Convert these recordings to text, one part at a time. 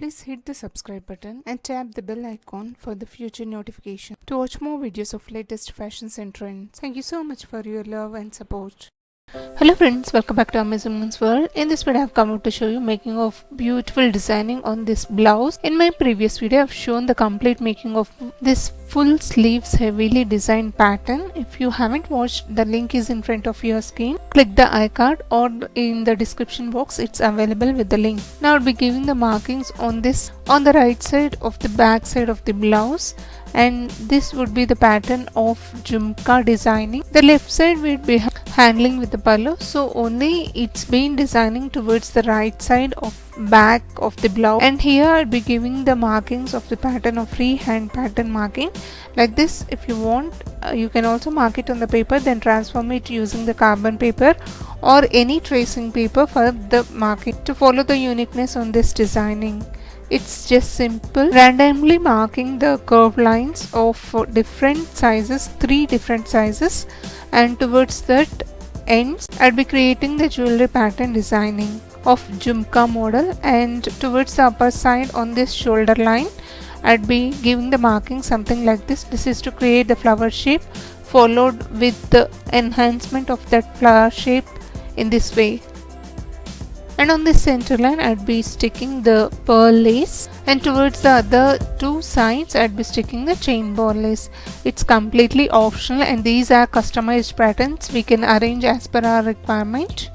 Please hit the subscribe button and tap the bell icon for the future notification to watch more videos of latest fashions and trends. Thank you so much for your love and support. Hello friends, welcome back to Amazing Women's World. In this video I have come out to show you making of beautiful designing on this blouse. In my previous video I have shown the complete making of this full sleeves heavily designed pattern. If you haven't watched, the link is in front of your screen. Click the iCard or in the description box, it's available with the link. Now I'll be giving the markings on this on the right side of the back side of the blouse, and this would be the pattern of jhumka designing. The left side would be handling with the pallu, so only it's been designing towards the right side of back of the blouse, and here I'll be giving the markings of the pattern of freehand pattern marking like this. If you want, you can also mark it on the paper, then transform it using the carbon paper or any tracing paper for the marking to follow the uniqueness on this designing. It's just simple randomly marking the curved lines of different sizes, 3 different sizes, and towards that ends I'll be creating the jewelry pattern designing of jhumka model, and towards the upper side on this shoulder line I'd be giving the marking something like this. This is to create the flower shape, followed with the enhancement of that flower shape in this way. And on this center line I'd be sticking the pearl lace, and towards the other 2 sides I'd be sticking the chain ball lace. It's completely optional, and these are customized patterns we can arrange as per our requirement.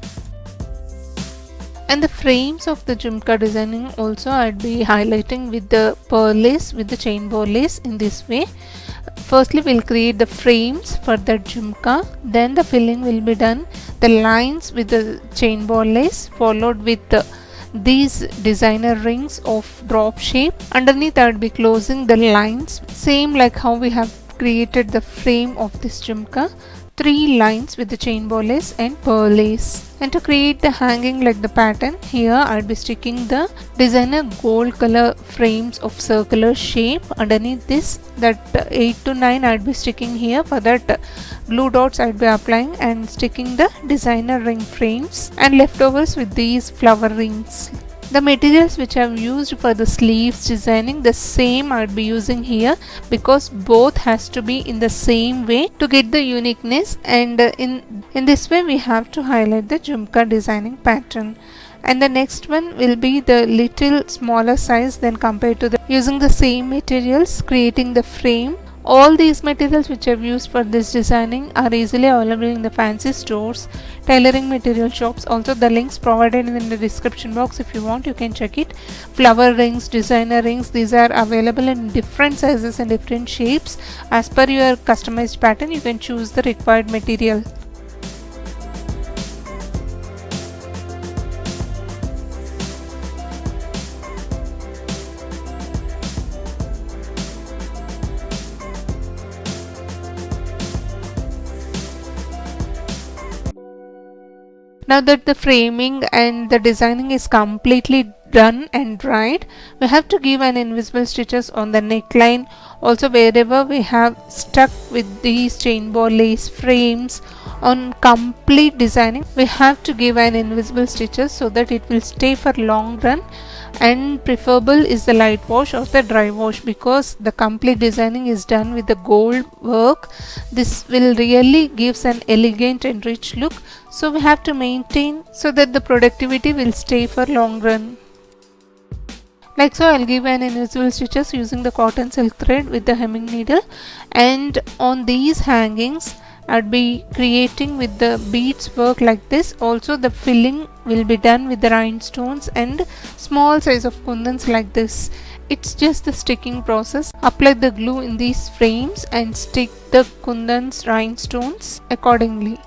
And the frames of the jhumka designing also I'd be highlighting with the pearl lace with the chain ball lace in this way. Firstly we'll create the frames for the jhumka, then the filling will be done, the lines with the chain ball lace, followed with these designer rings of drop shape. Underneath I would be closing the lines, same like how we have created the frame of this jhumka, 3 lines with the chain ball lace and pearl lace. And to create the hanging like the pattern, here I'll be sticking the designer gold color frames of circular shape. Underneath this, that 8 to 9 I'll be sticking here. For that, blue dots I'll be applying and sticking the designer ring frames, and leftovers with these flower rings. The materials which I've used for the sleeves designing, the same I'll be using here, because both has to be in the same way to get the uniqueness, and in this way we have to highlight the jhumka designing pattern. And the next one will be the little smaller size than compared to the using the same materials, creating the frame. All these materials which I've used for this designing are easily available in the fancy stores, tailoring material shops. Also the links provided in the description box. If you want, you can check it. Flower rings, designer rings, these are available in different sizes and different shapes. As per your customized pattern, you can choose the required material. Now that the framing and the designing is completely done and dried, we have to give an invisible stitches on the neckline. Also wherever we have stuck with these chain ball lace frames on complete designing, we have to give an invisible stitches so that it will stay for long run. And preferable is the light wash or the dry wash, because the complete designing is done with the gold work. This will really gives an elegant and rich look, so we have to maintain so that the productivity will stay for long run. Like so, I'll give an invisible stitches using the cotton silk thread with the hemming needle, and on these hangings I'd be creating with the beads work like this. Also the filling will be done with the rhinestones and small size of kundans like this. It's just the sticking process. Apply the glue in these frames and stick the kundans rhinestones accordingly.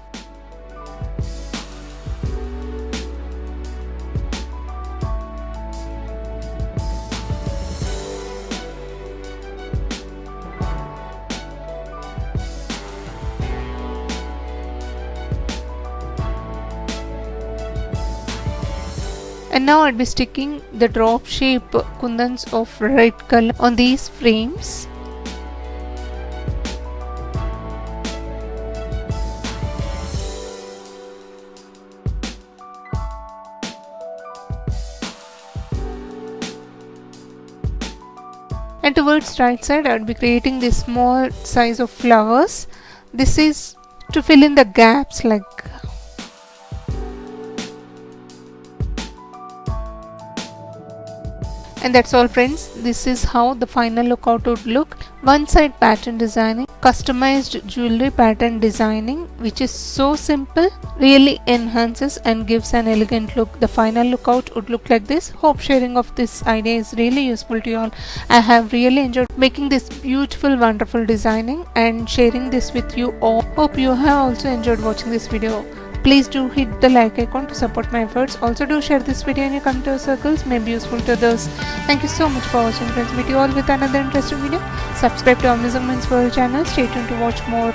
And now I'll be sticking the drop shape kundans of red color on these frames. And towards right side I would be creating this small size of flowers. This is to fill in the gaps like. And that's all friends, this is how the final lookout would look. One side pattern designing, customized jewelry pattern designing, which is so simple, really enhances and gives an elegant look. The final lookout would look like this. Hope sharing of this idea is really useful to you all. I have really enjoyed making this beautiful wonderful designing and sharing this with you all. Hope you have also enjoyed watching this video. Please do hit the like icon to support my efforts. Also do share this video in your community circles, may be useful to others. Thank you so much for watching friends. Meet you all with another interesting video. Subscribe to Amazing Minds World channel. Stay tuned to watch more.